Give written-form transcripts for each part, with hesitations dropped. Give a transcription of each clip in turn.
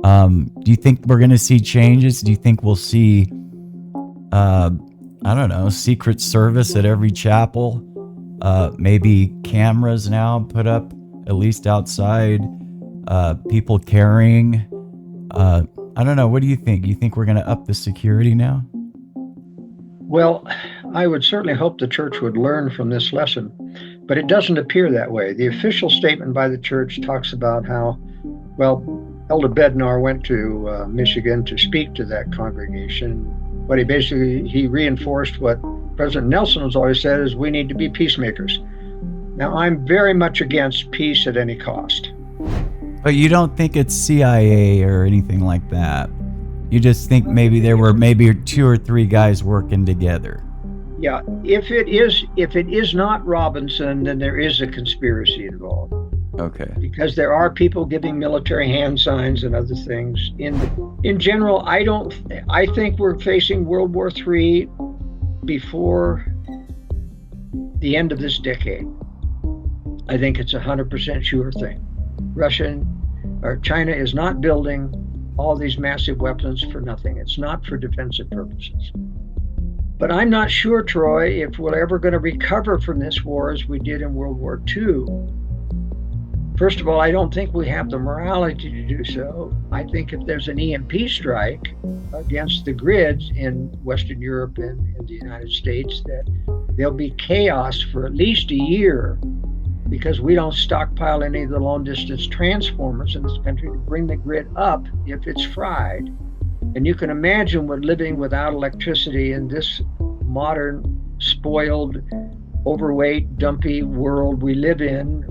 Do you think we're going to see changes? Do you think we'll see, I don't know, Secret Service at every chapel? Maybe cameras now put up, at least outside, people carrying. I don't know. What do you think? You think we're going to up the security now? Well, I would certainly hope the church would learn from this lesson, but it doesn't appear that way. The official statement by the church talks about how, well, Elder Bednar went to Michigan to speak to that congregation. But he reinforced what President Nelson has always said is we need to be peacemakers. Now, I'm very much against peace at any cost. But you don't think it's CIA or anything like that? You just think maybe there were maybe 2 or 3 guys working together? Yeah, if it is not Robinson, then there is a conspiracy involved. Okay. Because there are people giving military hand signs and other things. In general, I think we're facing World War III before the end of this decade. I think it's 100% sure thing. China is not building all these massive weapons for nothing. It's not for defensive purposes. But I'm not sure, Troy, if we're ever going to recover from this war as we did in World War II. First of all, I don't think we have the morality to do so. I think if there's an EMP strike against the grids in Western Europe and in the United States, that there'll be chaos for at least a year because we don't stockpile any of the long-distance transformers in this country to bring the grid up if it's fried. And you can imagine what living without electricity in this modern, spoiled, overweight, dumpy world we live in.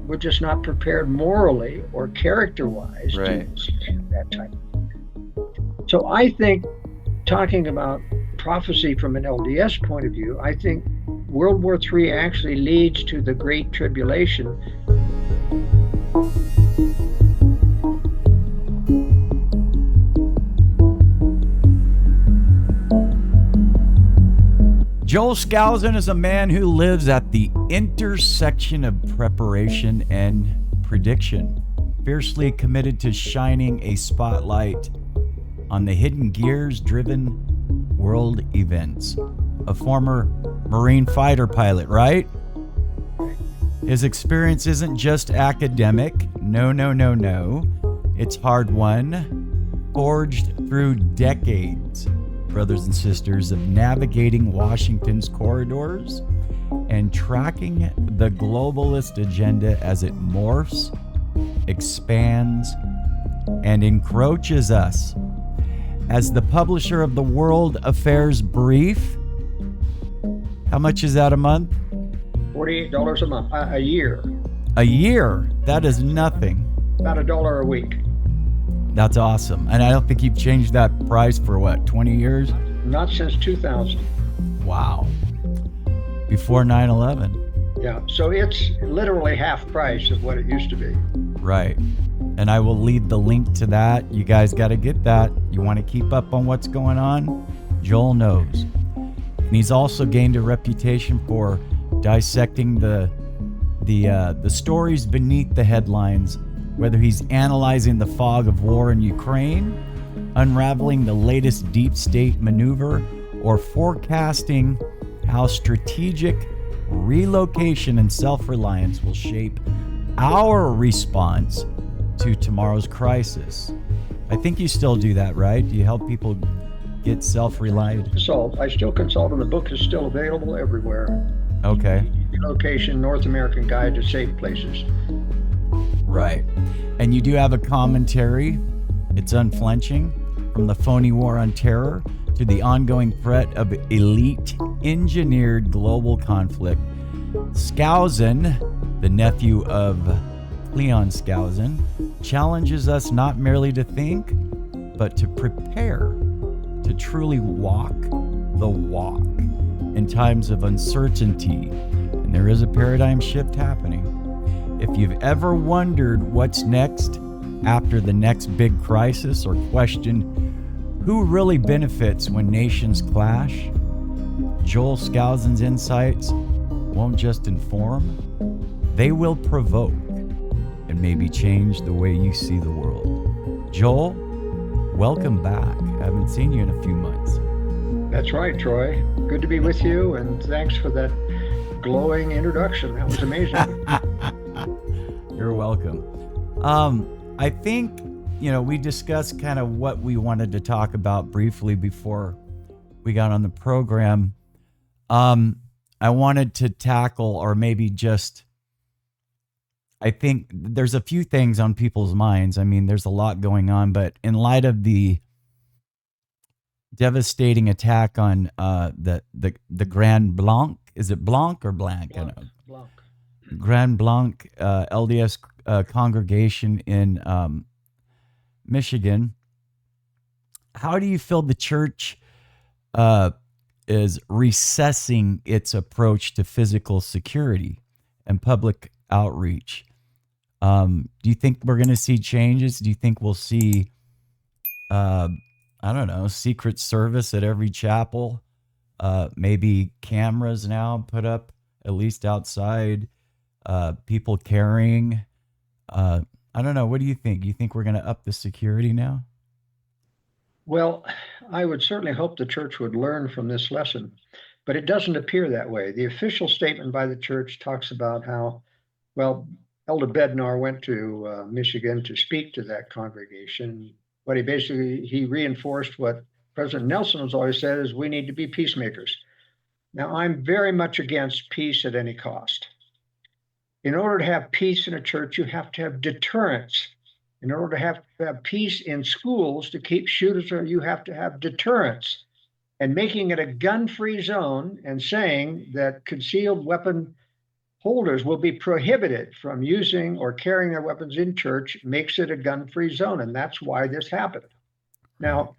We're just not prepared morally or character-wise to stand that type of thing. So I think, talking about prophecy from an LDS point of view, I think World War III actually leads to the Great Tribulation. Joel Skousen is a man who lives at the intersection of preparation and prediction, fiercely committed to shining a spotlight on the hidden gears-driven world events. A former Marine fighter pilot, right? His experience isn't just academic. No. It's hard-won, forged through decades, brothers and sisters, of navigating Washington's corridors and tracking the globalist agenda as it morphs, expands, and encroaches us. As the publisher of the World Affairs Brief, how much is that a month? $48 a month, a year. A year? That is nothing. About $1 a week. That's awesome. And I don't think you've changed that price for 20 years? Not since 2000. Wow. Before 9/11. Yeah, so it's literally half price of what it used to be. Right. And I will leave the link to that. You guys got to get that. You want to keep up on what's going on? Joel knows. And he's also gained a reputation for dissecting the stories beneath the headlines, whether he's analyzing the fog of war in Ukraine, unraveling the latest deep state maneuver, or forecasting how strategic relocation and self-reliance will shape our response to tomorrow's crisis. I think you still do that, right? Do you help people get self-reliant? I still consult, and the book is still available everywhere. Okay. Relocation, North American Guide to Safe Places. Right. And you do have a commentary. It's unflinching. From the phony war on terror to the ongoing threat of elite engineered global conflict. Skousen, the nephew of Leon Skousen, challenges us not merely to think, but to prepare to truly walk the walk in times of uncertainty. And there is a paradigm shift happening. If you've ever wondered what's next after the next big crisis, or questioned who really benefits when nations clash, Joel Skousen's insights won't just inform, they will provoke and maybe change the way you see the world. Joel, welcome back. I haven't seen you in a few months. That's right, Troy. Good to be with you, and thanks for that glowing introduction. That was amazing. You're welcome. I think, we discussed kind of what we wanted to talk about briefly before we got on the program. I wanted to tackle, or maybe just, I think there's a few things on people's minds. I mean, there's a lot going on, but in light of the devastating attack on the Grand Blanc, is it Blanc or Blanc? Blanc. Blanc. Grand Blanc LDS congregation in Michigan. How do you feel the church is recessing its approach to physical security and public outreach? Do you think we're going to see changes? Do you think we'll see, I don't know, Secret Service at every chapel? Maybe cameras now put up, at least outside, people carrying. I don't know. What do you think? You think we're going to up the security now? Well, I would certainly hope the church would learn from this lesson, but it doesn't appear that way. The official statement by the church talks about how, well, Elder Bednar went to Michigan to speak to that congregation. But he reinforced what President Nelson has always said is we need to be peacemakers. Now, I'm very much against peace at any cost. In order to have peace in a church, you have to have deterrence. In order to have peace in schools to keep shooters, you have to have deterrence. And making it a gun-free zone and saying that concealed weapon holders will be prohibited from using or carrying their weapons in church makes it a gun-free zone, and that's why this happened. Now,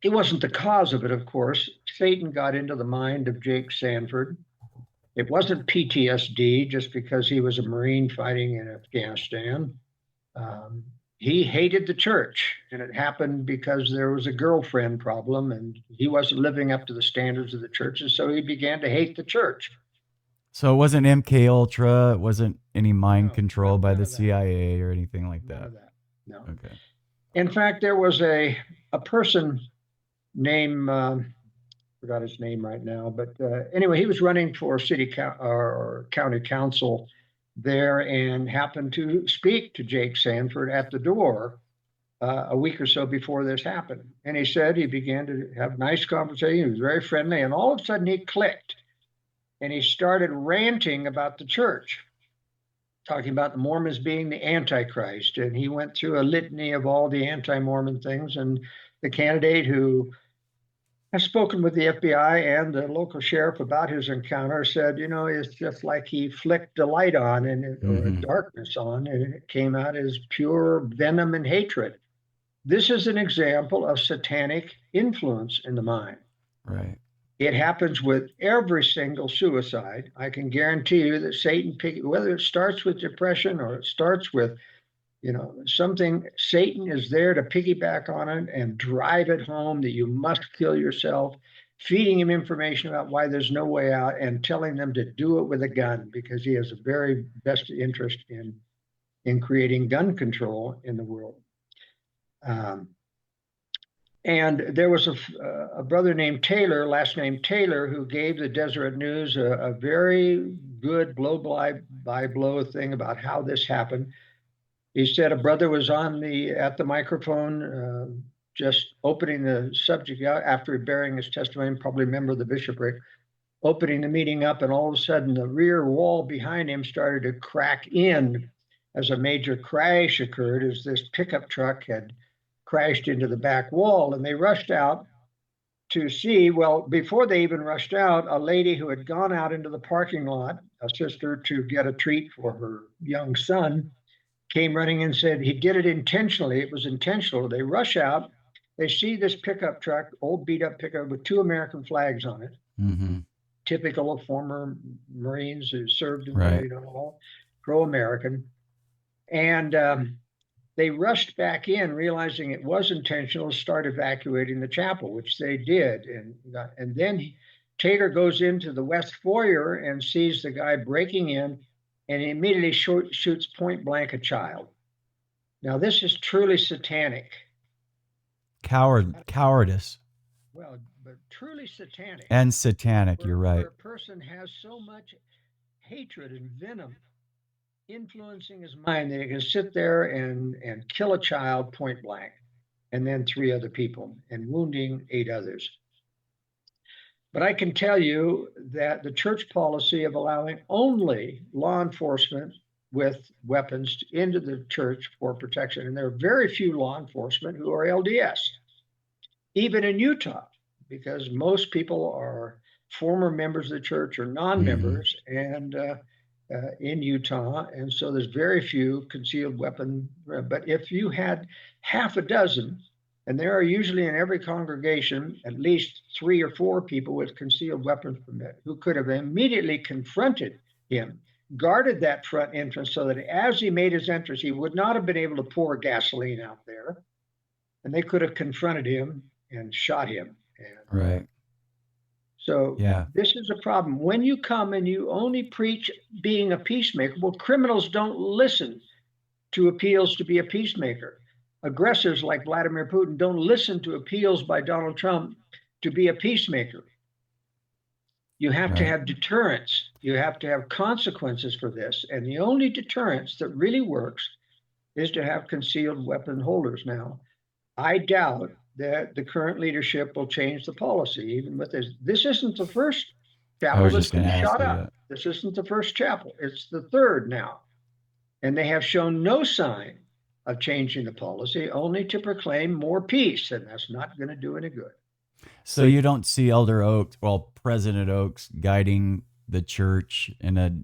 it wasn't the cause of it, of course. Satan got into the mind of Jake Sanford. It wasn't PTSD just because he was a Marine fighting in Afghanistan. He hated the church, and it happened because there was a girlfriend problem, and he wasn't living up to the standards of the church, and so he began to hate the church. So it wasn't MK Ultra. It wasn't any mind control by the CIA or anything like that. None of that. No. Okay. In fact, there was a person named forgot his name right now, but anyway, he was running for or county council there and happened to speak to Jake Sanford at the door a week or so before this happened. And he said he began to have nice conversation. He was very friendly, and all of a sudden he clicked. And he started ranting about the church, talking about the Mormons being the Antichrist. And he went through a litany of all the anti-Mormon things. And the candidate who has spoken with the FBI and the local sheriff about his encounter said, it's just like he flicked a light on or a darkness on, and it came out as pure venom and hatred. This is an example of satanic influence in the mind. Right. It happens with every single suicide. I can guarantee you that Satan, whether it starts with depression or it starts with, something, Satan is there to piggyback on it and drive it home that you must kill yourself, feeding him information about why there's no way out and telling them to do it with a gun because he has a very best interest in creating gun control in the world. And there was a brother named Taylor, last name Taylor, who gave the Deseret News a very good blow-by-blow thing about how this happened. He said a brother was at the microphone just opening the subject out after bearing his testimony, probably a member of the bishopric, opening the meeting up, and all of a sudden the rear wall behind him started to crack in as a major crash occurred as this pickup truck had crashed into the back wall, and they rushed out to see. Well, before they even rushed out, a lady who had gone out into the parking lot, a sister, to get a treat for her young son, came running and said he did it intentionally. It was intentional. They rush out. They see this pickup truck, old beat up pickup with 2 American flags on it, typical of former Marines who served in all pro-American. And they rushed back in, realizing it was intentional, to start evacuating the chapel, which they did. And then Taylor goes into the west foyer and sees the guy breaking in, and he immediately shoots point blank a child. Now, this is truly satanic. Cowardice. Well, but truly satanic. And satanic, you're Where right. a person has so much hatred and venom influencing his mind that he can sit there and kill a child point blank and then three other people and wounding eight others. But I can tell you that the church policy of allowing only law enforcement with weapons into the church for protection, and there are very few law enforcement who are LDS, even in Utah, because most people are former members of the church or non-members, and in Utah, and so there's very few concealed weapon. But if you had half a dozen, and there are usually in every congregation at least three or four people with concealed weapons permit who could have immediately confronted him, guarded that front entrance so that as he made his entrance, he would not have been able to pour gasoline out there, and they could have confronted him and shot him. And, Right. So Yeah. this is a problem. When you come and you only preach being a peacemaker, well, criminals don't listen to appeals to be a peacemaker. Aggressors like Vladimir Putin don't listen to appeals by Donald Trump to be a peacemaker. You have to have deterrence. You have to have consequences for this. And the only deterrence that really works is to have concealed weapon holders. Now, I doubt that the current leadership will change the policy, even with this. This isn't the first chapel that's been shot up. This isn't the first chapel. It's the third now. And they have shown no sign of changing the policy, only to proclaim more peace. And that's not going to do any good. So you don't see Elder Oaks, well, President Oaks guiding the church in a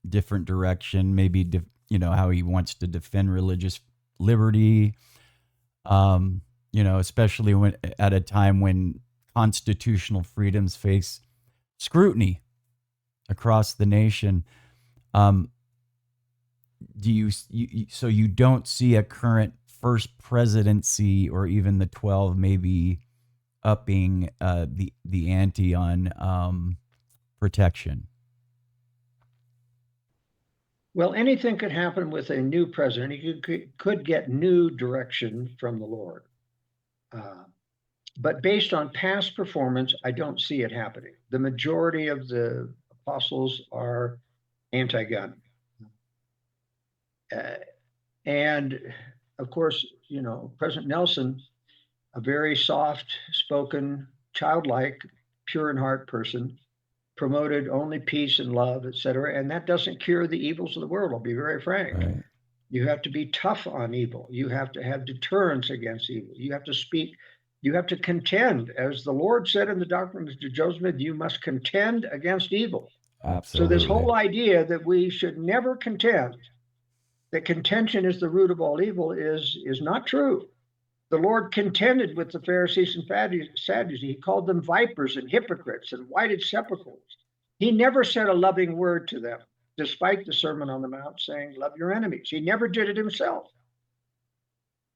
different direction, maybe, how he wants to defend religious liberty, especially when at a time when constitutional freedoms face scrutiny across the nation. So you don't see a current first presidency or even the 12 maybe upping the ante on protection? Well, anything could happen with a new president. He could get new direction from the Lord. But based on past performance, I don't see it happening. The majority of the apostles are anti-gun. And of course, President Nelson, a very soft-spoken, childlike, pure in heart person, promoted only peace and love, etc. And that doesn't cure the evils of the world. I'll be very frank. Right. You have to be tough on evil. You have to have deterrence against evil. You have to speak. You have to contend, as the Lord said in the Doctrine of Joseph. You must contend against evil. Absolutely. So this whole idea that we should never contend, that contention is the root of all evil, is not true. The Lord contended with the Pharisees and Sadducees. He called them vipers and hypocrites and whited sepulchres. He never said a loving word to them, despite the Sermon on the Mount saying, love your enemies. He never did it himself.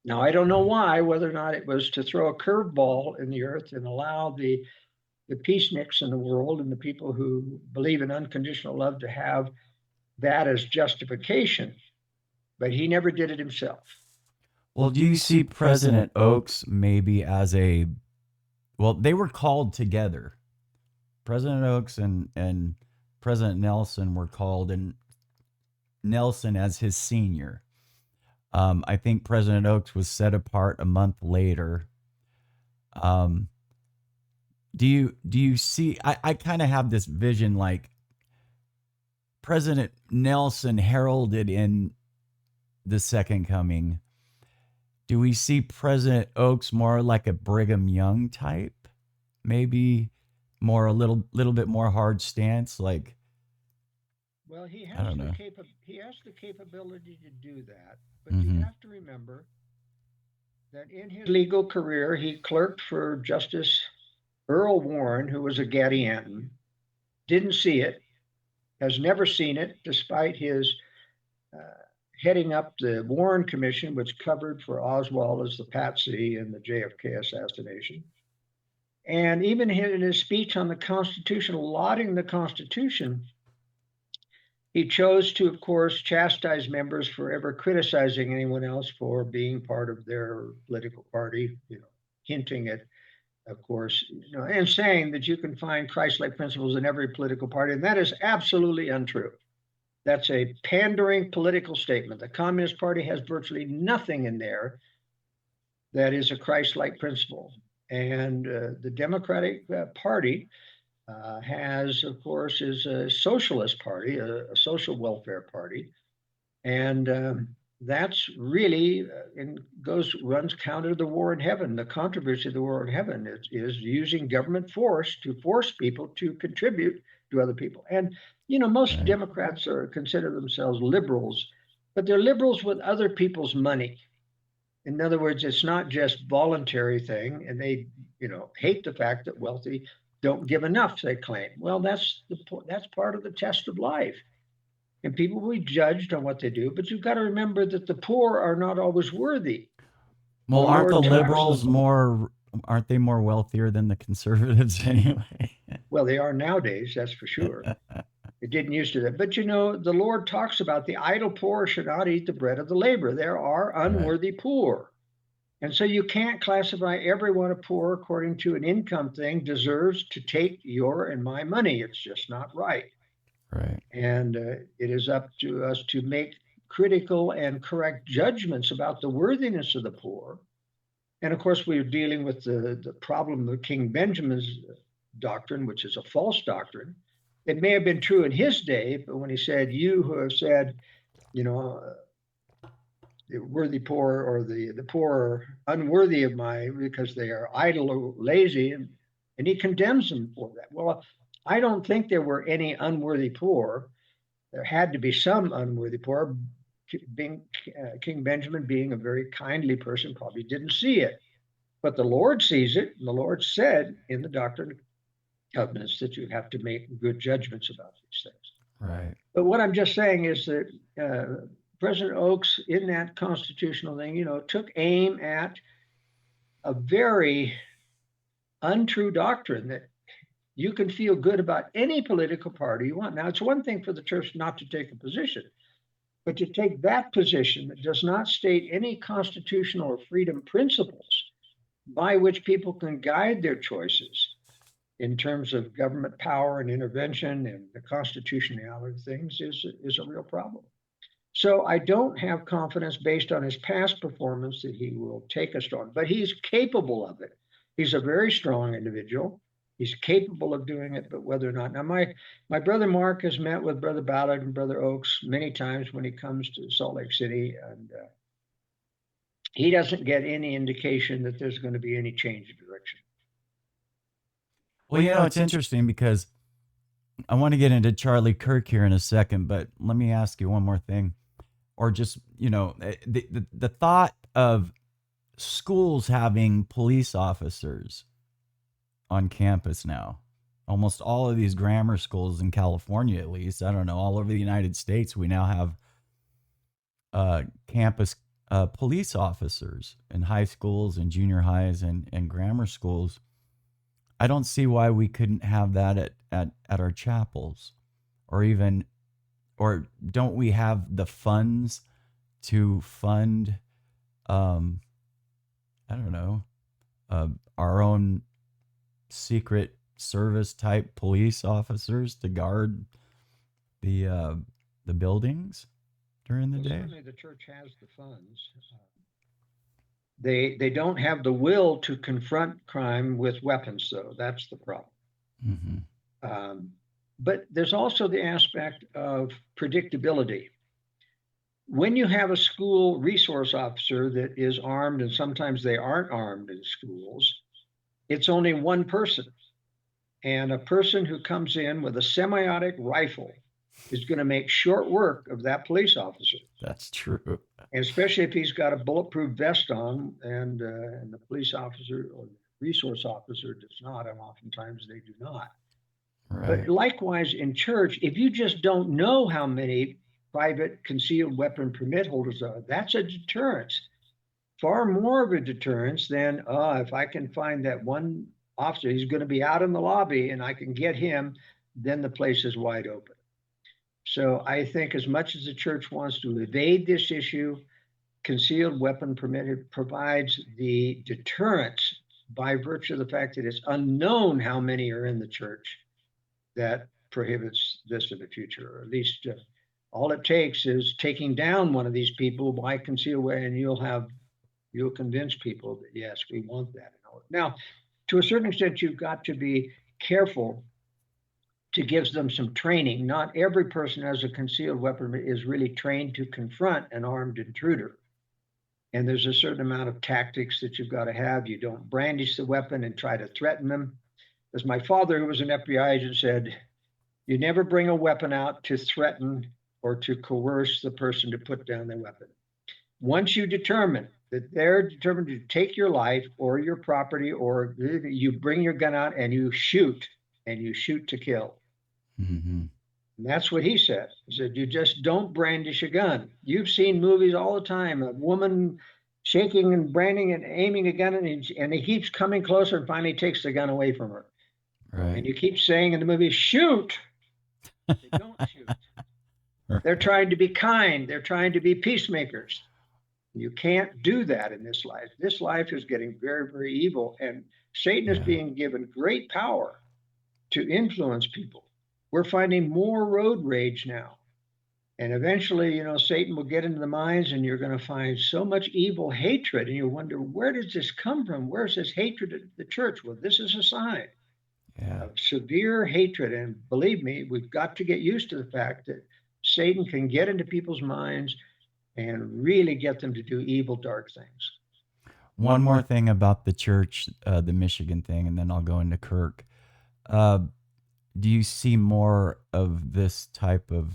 Now, I don't know why, whether or not it was to throw a curveball in the earth and allow the peaceniks in the world and the people who believe in unconditional love to have that as justification. But he never did it himself. Well, do you see President Oaks maybe as they were called together. President Oaks and President Nelson were called, and Nelson as his senior. I think President Oaks was set apart a month later. Do you see, I kind of have this vision like President Nelson heralded in the second coming. Do we see President Oaks more like a Brigham Young type? Maybe more a little bit more hard stance, like. Well, he I has don't know. he has the capability to do that, but you have to remember that in his legal career, he clerked for Justice Earl Warren, who was a Gadianton, didn't see it, has never seen it, despite his heading up the Warren Commission, which covered for Oswald as the patsy in the JFK assassination. And even in his speech on the Constitution, lauding the Constitution, He chose to, of course, chastise members for ever criticizing anyone else for being part of their political party, hinting at, of course, and saying that you can find Christ-like principles in every political party, and that is absolutely untrue. That's a pandering political statement. The Communist Party has virtually nothing in there that is a Christ-like principle. And the Democratic Party has, of course, is a socialist party, a social welfare party. And that's really runs counter to the war in heaven. The controversy of the war in heaven is using government force to force people to contribute to other people. And most Right. Democrats consider themselves liberals, but they're liberals with other people's money. In other words, it's not just voluntary thing, and they hate the fact that wealthy don't give enough. They claim. Well, that's part of the test of life. And people will be judged on what they do, but you've got to remember that the poor are not always worthy. The Well, aren't the Lord talks liberals aren't they more wealthier than the conservatives anyway? well, they are nowadays, that's for sure. It didn't used to that. But the Lord talks about the idle poor should not eat the bread of the labor. There are unworthy poor. And so you can't classify everyone a poor according to an income thing deserves to take your and my money. It's just not right. Right. And it is up to us to make critical and correct judgments about the worthiness of the poor. And of course, we're dealing with the problem of King Benjamin's doctrine, which is a false doctrine. It may have been true in his day, but when he said, "You who have said, the worthy poor or the poor are unworthy of my because they are idle or lazy," and he condemns them for that. Well, I don't think there were any unworthy poor. There had to be some unworthy poor. King Benjamin, being a very kindly person, probably didn't see it, but the Lord sees it, and the Lord said in the Doctrine and Covenants that you have to make good judgments about these things. Right. But what I'm just saying is that President Oaks, in that constitutional thing, took aim at a very untrue doctrine that you can feel good about any political party you want. Now, it's one thing for the church not to take a position, but to take that position that does not state any constitutional or freedom principles by which people can guide their choices in terms of government power and intervention and the constitutionality of things is a real problem. So I don't have confidence based on his past performance that he will take us on, but he's capable of it. He's a very strong individual. He's capable of doing it, but whether or not. Now, my brother Mark has met with Brother Ballard and Brother Oaks many times when he comes to Salt Lake City, and he doesn't get any indication that there's going to be any change of direction. Well, it's interesting because I want to get into Charlie Kirk here in a second, but let me ask you one more thing. Or just, the thought of schools having police officers on campus now. Almost all of these grammar schools in California, at least, I don't know, all over the United States, we now have campus police officers in high schools and junior highs and grammar schools. I don't see why we couldn't have that at our chapels, or don't we have the funds to fund, I don't know, our own secret service type police officers to guard the buildings during the day? Certainly the church has the funds. They don't have the will to confront crime with weapons, though. That's the problem. Mm-hmm. But there's also the aspect of predictability. When you have a school resource officer that is armed, and sometimes they aren't armed in schools, it's only one person. And a person who comes in with a semi-automatic rifle is going to make short work of that police officer. That's true. And especially if he's got a bulletproof vest on, and the police officer or resource officer does not, and oftentimes they do not. Right. But likewise in church, if you just don't know how many private concealed weapon permit holders are, that's a deterrence. Far more of a deterrence than if I can find that one officer, he's going to be out in the lobby and I can get him, then the place is wide open. So I think as much as the church wants to evade this issue, concealed weapon permitted provides the deterrence by virtue of the fact that it's unknown how many are in the church that prohibits this in the future, or at least all it takes is taking down one of these people by concealed weapon, and you'll convince people that yes, we want that. Now, to a certain extent, you've got to be careful to give them some training. Not every person who has a concealed weapon is really trained to confront an armed intruder. And there's a certain amount of tactics that you've got to have. You don't brandish the weapon and try to threaten them. As my father, who was an FBI agent, said, you never bring a weapon out to threaten or to coerce the person to put down their weapon. Once you determine that they're determined to take your life or your property, or you bring your gun out and you shoot to kill. Mm-hmm. And that's what he said. He said, you just don't brandish a gun. You've seen movies all the time, a woman shaking and branding and aiming a gun, and he keeps coming closer and finally takes the gun away from her. Right. And you keep saying in the movie, shoot. They don't shoot. They're trying to be kind. They're trying to be peacemakers. You can't do that in this life. This life is getting very, very evil, and Satan is being given great power to influence people. We're finding more road rage now. And eventually, Satan will get into the minds, and you're going to find so much evil hatred, and you wonder, where does this come from? Where's this hatred at the church? Well, this is a sign of severe hatred. And believe me, we've got to get used to the fact that Satan can get into people's minds and really get them to do evil, dark things. One more thing about the church, the Michigan thing, and then I'll go into Kirk. Do you see more of this type of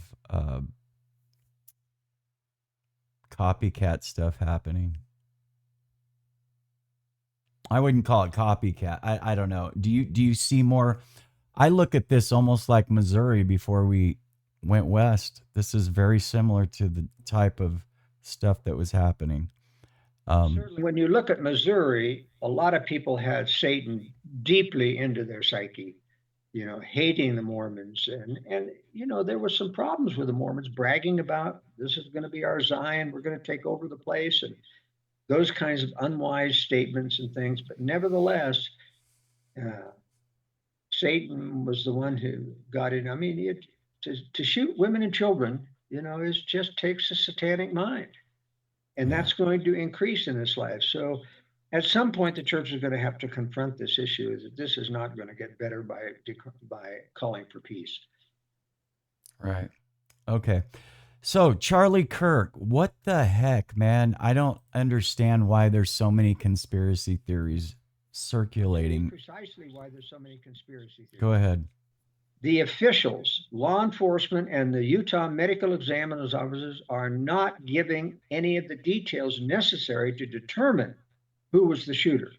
copycat stuff happening? I wouldn't call it copycat. I don't know. Do you see more? I look at this almost like Missouri before we went west. This is very similar to the type of stuff that was happening. Certainly, when you look at Missouri, a lot of people had Satan deeply into their psyche, hating the Mormons. And there was some problems with the Mormons bragging about, this is going to be our Zion, we're going to take over the place, and those kinds of unwise statements and things. But nevertheless, Satan was the one who got in. I mean, to shoot women and children, it just takes a satanic mind. And that's going to increase in this life. So at some point, the church is going to have to confront this issue, that this is not going to get better by calling for peace. Right. Okay. So Charlie Kirk, what the heck, man? I don't understand why there's so many conspiracy theories circulating. Precisely why there's so many conspiracy theories. Go ahead. The officials, law enforcement, and the Utah medical examiner's offices are not giving any of the details necessary to determine who was the shooter.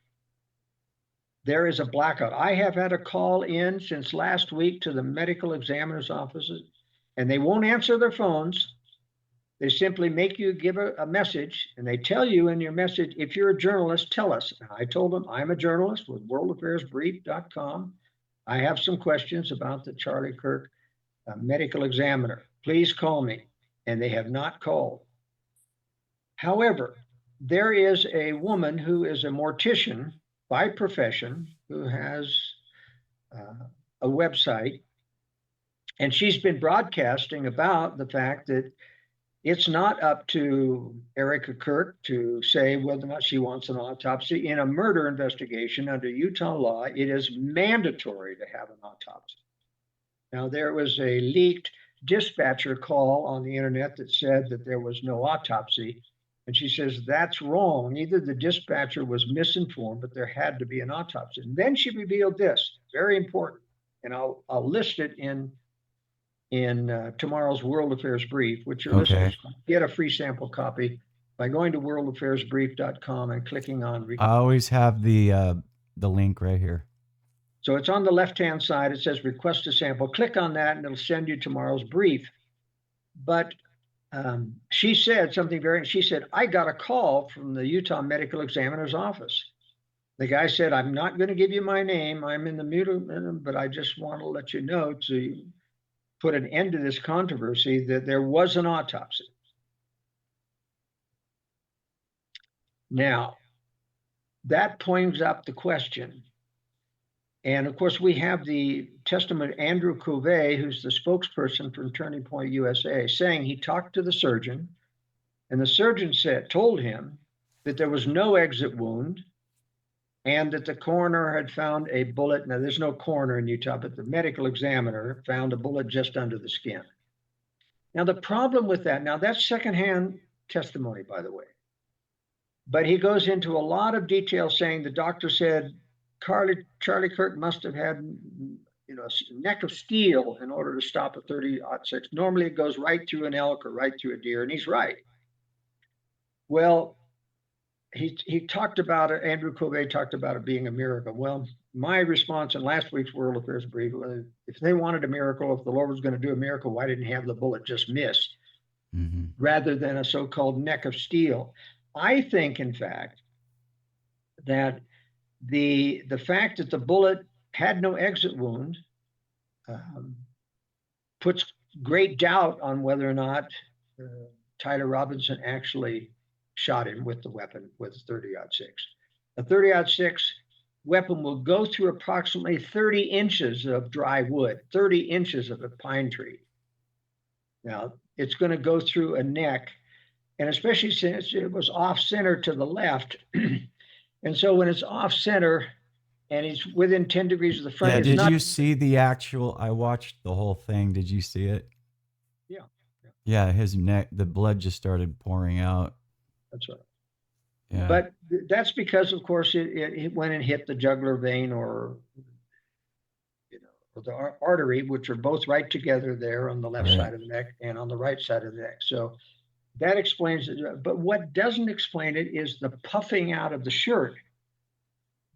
There is a blackout. I have had a call in since last week to the medical examiner's offices, and they won't answer their phones. They simply make you give a message, and they tell you in your message, if you're a journalist, tell us. And I told them I'm a journalist with worldaffairsbrief.com. I have some questions about the Charlie Kirk medical examiner. Please call me. And they have not called. However, there is a woman who is a mortician by profession who has a website, and she's been broadcasting about the fact that it's not up to Erica Kirk to say whether or not she wants an autopsy. In a murder investigation under Utah law, it is mandatory to have an autopsy. Now, there was a leaked dispatcher call on the internet that said that there was no autopsy. And she says, that's wrong. Either the dispatcher was misinformed, but there had to be an autopsy. And then she revealed this, very important. And I'll list it in tomorrow's World Affairs Brief, which your listeners can get a free sample copy by going to worldaffairsbrief.com and clicking on. I always have the link right here. So it's on the left-hand side. It says request a sample. Click on that, and it'll send you tomorrow's brief. But she said something she said, I got a call from the Utah medical examiner's office. The guy said, I'm not going to give you my name. I'm in the mute, but I just want to let you know put an end to this controversy that there was an autopsy. Now, that points up the question. And of course, we have the testimony of Andrew Covey, who's the spokesperson for Turning Point USA, saying he talked to the surgeon, and the surgeon told him that there was no exit wound and that the coroner had found a bullet. Now, there's no coroner in Utah, but the medical examiner found a bullet just under the skin. Now, the problem with that, now that's secondhand testimony, by the way, but he goes into a lot of detail saying the doctor said Charlie Kirk must have had, a neck of steel in order to stop a 30-06. Normally it goes right through an elk or right through a deer, and he's right. Well, he talked about it, Andrew Covey talked about it being a miracle. Well, my response in last week's World Affairs Brief was, if they wanted a miracle, if the Lord was going to do a miracle, why didn't he have the bullet just miss rather than a so-called neck of steel? I think, in fact, that the fact that the bullet had no exit wound puts great doubt on whether or not Tyler Robinson actually shot him with the weapon, with a 30-06. A 30-06 weapon will go through approximately 30 inches of dry wood, 30 inches of a pine tree. Now, it's going to go through a neck, and especially since it was off-center to the left. And so when it's off-center and he's within 10 degrees of the front. Yeah, did you see the actual, I watched the whole thing. Did you see it? Yeah. Yeah, his neck, the blood just started pouring out. That's right. Yeah. But that's because, of course, it went and hit the jugular vein or the artery, which are both right together there on the left side of the neck and on the right side of the neck. So that explains it. But what doesn't explain it is the puffing out of the shirt.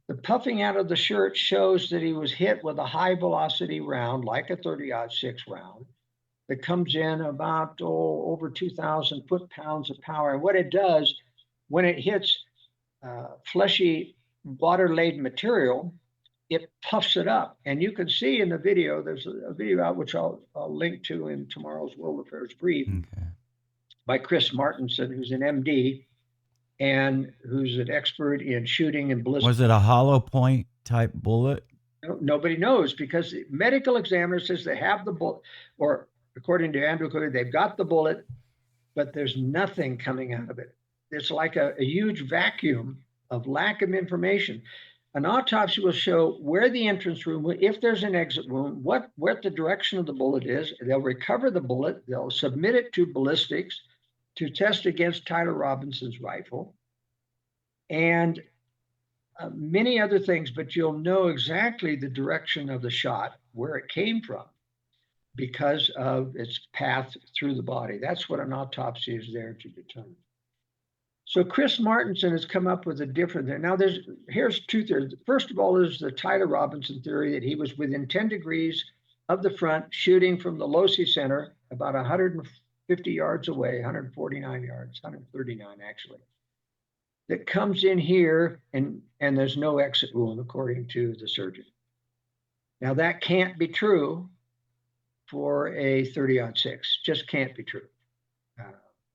The puffing out of the shirt shows that he was hit with a high velocity round, like a 30-06 round, that comes in about over 2,000 foot-pounds of power. And what it does, when it hits fleshy, water-laden material, it puffs it up. And you can see in the video, there's a video out which I'll link to in tomorrow's World Affairs Brief by Chris Martinson, who's an MD and who's an expert in shooting and ballistics. Was it a hollow point type bullet? Nobody knows, because the medical examiner says they have the bullet, or according to Andrew Covey, they've got the bullet, but there's nothing coming out of it. It's like a huge vacuum of lack of information. An autopsy will show where the entrance room, if there's an exit wound, what the direction of the bullet is. They'll recover the bullet. They'll submit it to ballistics to test against Tyler Robinson's rifle and many other things, but you'll know exactly the direction of the shot, where it came from, because of its path through the body. That's what an autopsy is there to determine. So Chris Martinson has come up with a different thing. Now, here's two theories. First of all, is the Tyler Robinson theory that he was within 10 degrees of the front, shooting from the loci center, about 150 yards away, 149 yards, 139 actually, that comes in here and there's no exit wound, according to the surgeon. Now, that can't be true for a 30-06, just can't be true.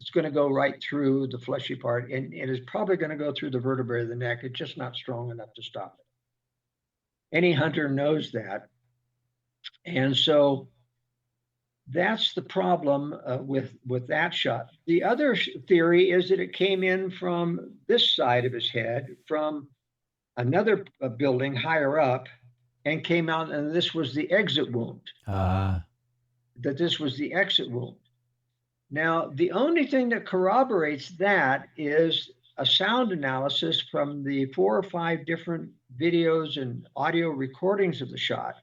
It's going to go right through the fleshy part, and it is probably going to go through the vertebrae of the neck. It's just not strong enough to stop it. Any hunter knows that. And so that's the problem with that shot. The other theory is that it came in from this side of his head, from another building higher up, and came out, and this was the exit wound. That this was the exit wound. Now, the only thing that corroborates that is a sound analysis from the 4 or 5 different videos and audio recordings of the shot,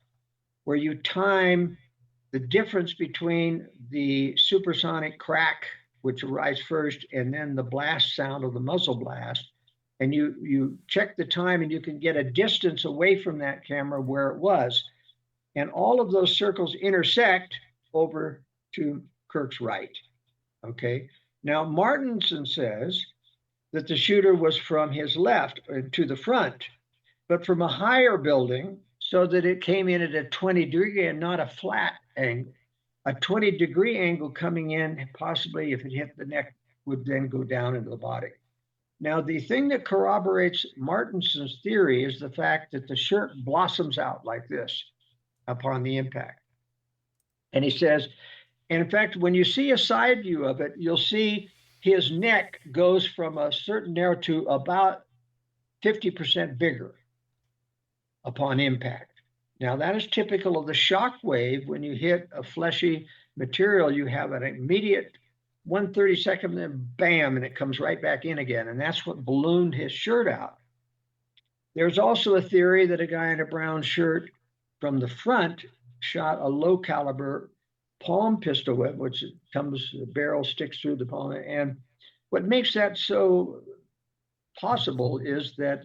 where you time the difference between the supersonic crack, which arrives first, and then the blast sound of the muzzle blast. And you check the time, and you can get a distance away from that camera where it was. And all of those circles intersect over to Kirk's right. Okay. Now, Martinson says that the shooter was from his left to the front, but from a higher building, so that it came in at a 20 degree and not a flat angle. A 20-degree angle coming in, possibly if it hit the neck, would then go down into the body. Now, the thing that corroborates Martinson's theory is the fact that the shirt blossoms out like this upon the impact. And he says, and in fact, when you see a side view of it, you'll see his neck goes from a certain narrow to about 50% bigger upon impact. Now, that is typical of the shock wave. When you hit a fleshy material, you have an immediate 1/32, then bam, and it comes right back in again. And that's what ballooned his shirt out. There's also a theory that a guy in a brown shirt from the front shot a low caliber palm pistol which the barrel sticks through the palm. And what makes that so possible is that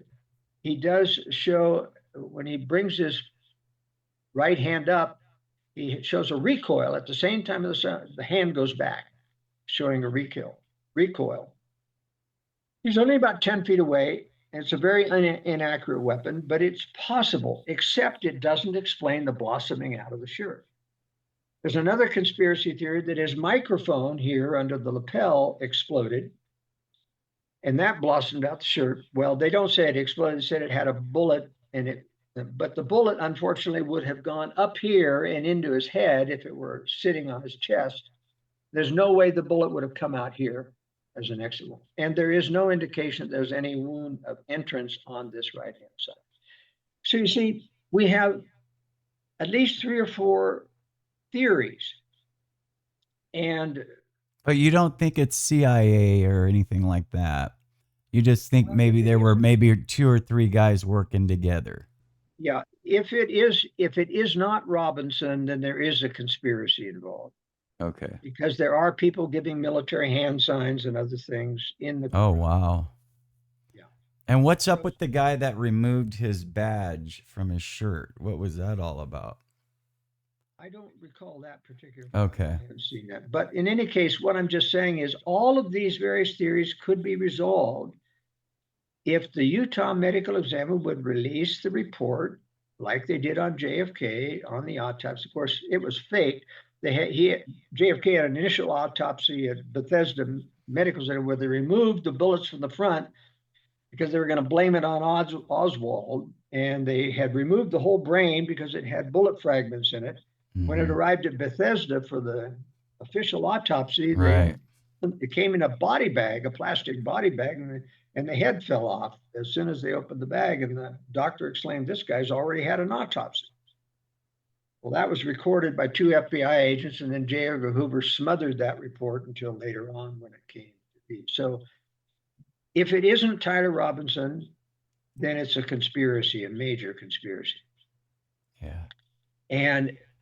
he does show, when he brings his right hand up, he shows a recoil at the same time the hand goes back, showing a recoil. He's only about 10 feet away, and it's a very inaccurate weapon, but it's possible, except it doesn't explain the blossoming out of the shirt. There's another conspiracy theory that his microphone here under the lapel exploded, and that blossomed out the shirt. Well, they don't say it exploded, they said it had a bullet in it, but the bullet, unfortunately, would have gone up here and into his head if it were sitting on his chest. There's no way the bullet would have come out here as an exit wound. And there is no indication that there's any wound of entrance on this right-hand side. So you see, we have at least 3 or 4 theories. But you don't think it's CIA or anything like that. You just think maybe there were maybe 2 or 3 guys working together. Yeah, if it is not Robinson, then there is a conspiracy involved. Okay. Because there are people giving military hand signs and other things in the. Oh, wow. Yeah. And what's up with the guy that removed his badge from his shirt? What was that all about? I don't recall that particular. Okay. I haven't seen that. But in any case, what I'm just saying is all of these various theories could be resolved if the Utah Medical Examiner would release the report like they did on JFK on the autopsy. Of course, it was fake. JFK had an initial autopsy at Bethesda Medical Center where they removed the bullets from the front because they were going to blame it on Oswald, and they had removed the whole brain because it had bullet fragments in it. Mm-hmm. When it arrived at Bethesda for the official autopsy, it came in a body bag, a plastic body bag, and the head fell off as soon as they opened the bag, and the doctor exclaimed, "This guy's already had an autopsy." Well, that was recorded by 2 FBI agents, and then J. Edgar Hoover smothered that report until later on when it came to be. So if it isn't Tyler Robinson, then it's a conspiracy, a major conspiracy. Yeah.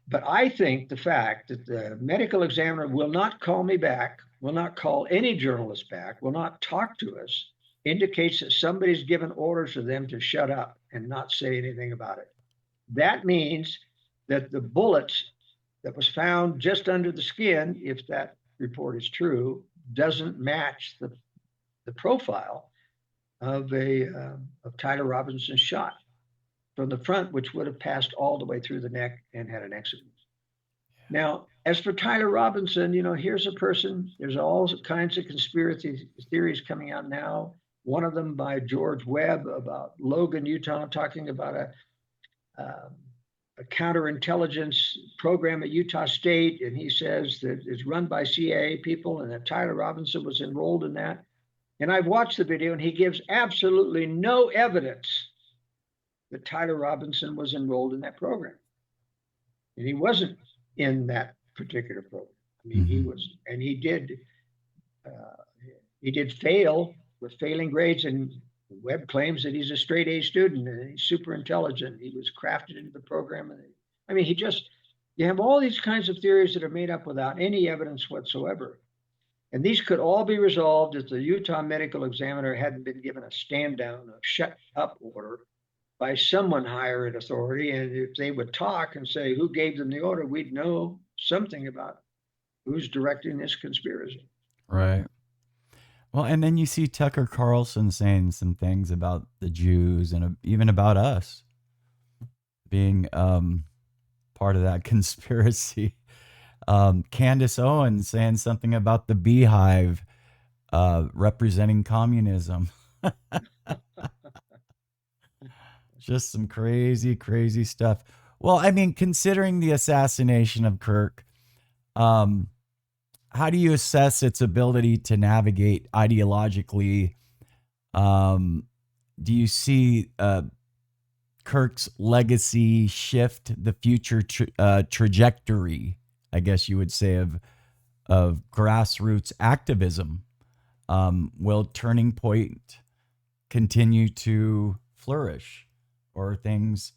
But I think the fact that the medical examiner will not call me back, will not call any journalist back, will not talk to us, indicates that somebody's given orders for them to shut up and not say anything about it. That means that the bullets that was found just under the skin, if that report is true, doesn't match the profile of Tyler Robinson's shot from the front, which would have passed all the way through the neck and had an exit. Yeah. Now, as for Tyler Robinson, here's a person, there's all kinds of conspiracy theories coming out now. One of them by George Webb about Logan, Utah, talking about a counterintelligence program at Utah State, and he says that it's run by CIA people and that Tyler Robinson was enrolled in that. And I've watched the video, and he gives absolutely no evidence that Tyler Robinson was enrolled in that program. And he wasn't in that particular program. I mean, he was, and he did fail with failing grades, and Webb claims that he's a straight A student and he's super intelligent. He was crafted into the program. And I mean, you have all these kinds of theories that are made up without any evidence whatsoever. And these could all be resolved if the Utah Medical Examiner hadn't been given a stand down, a shut up order by someone higher in authority. And if they would talk and say who gave them the order, we'd know something about who's directing this conspiracy. Right. Well, and then you see Tucker Carlson saying some things about the Jews and even about us being part of that conspiracy. Candace Owens saying something about the beehive representing communism. Just some crazy, crazy stuff. Well, I mean, considering the assassination of Kirk, um, how do you assess its ability to navigate ideologically? Um, do you see Kirk's legacy shift the future trajectory, I guess you would say, of grassroots activism? Will Turning Point continue to flourish, or are things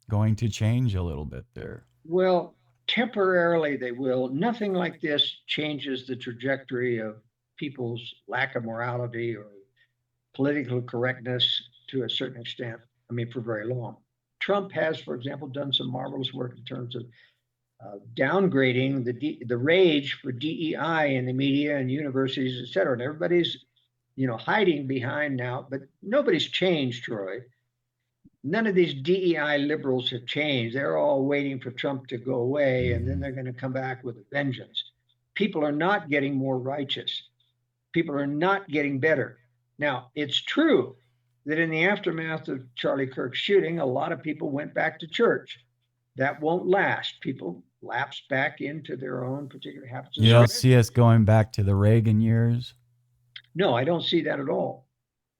going to change a little bit there? Well, temporarily they will. Nothing like this changes the trajectory of people's lack of morality or political correctness to a certain extent. I mean, for very long. Trump has, for example, done some marvelous work in terms of downgrading the rage for DEI in the media and universities, et cetera. And everybody's, hiding behind now, but nobody's changed, Troy. None of these DEI liberals have changed. They're all waiting for Trump to go away, and then Mm-hmm. they're going to come back with a vengeance. People are not getting more righteous. People are not getting better. Now, it's true that in the aftermath of Charlie Kirk's shooting, a lot of people went back to church. That won't last. People lapse back into their own particular habits and You don't spirits. see us going back to the Reagan years? No, I don't see that at all.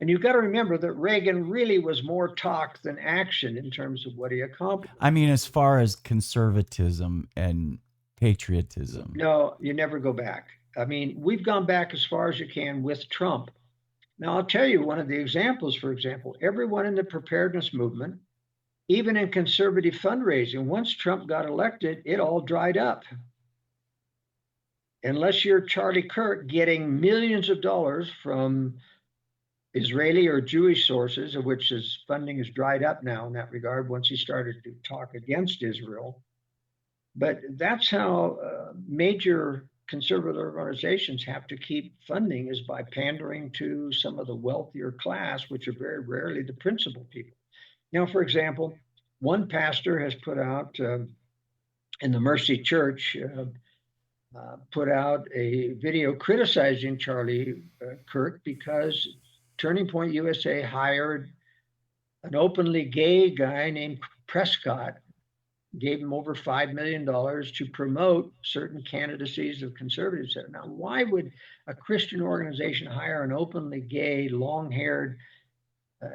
And you've got to remember that Reagan really was more talk than action in terms of what he accomplished. I mean, as far as conservatism and patriotism. No, you never go back. I mean, we've gone back as far as you can with Trump. Now, I'll tell you one of the examples, for example, everyone in the preparedness movement, even in conservative fundraising, once Trump got elected, it all dried up. Unless you're Charlie Kirk getting millions of dollars from Israeli or Jewish sources, of which his funding is dried up now in that regard once he started to talk against Israel. But that's how major conservative organizations have to keep funding, is by pandering to some of the wealthier class, which are very rarely the principal people. Now, for example, one pastor has put out in the Mercy Church, put out a video criticizing Charlie Kirk because Turning Point USA hired an openly gay guy named Prescott, gave him over $5 million to promote certain candidacies of conservatives. Now, why would a Christian organization hire an openly gay, long-haired, uh,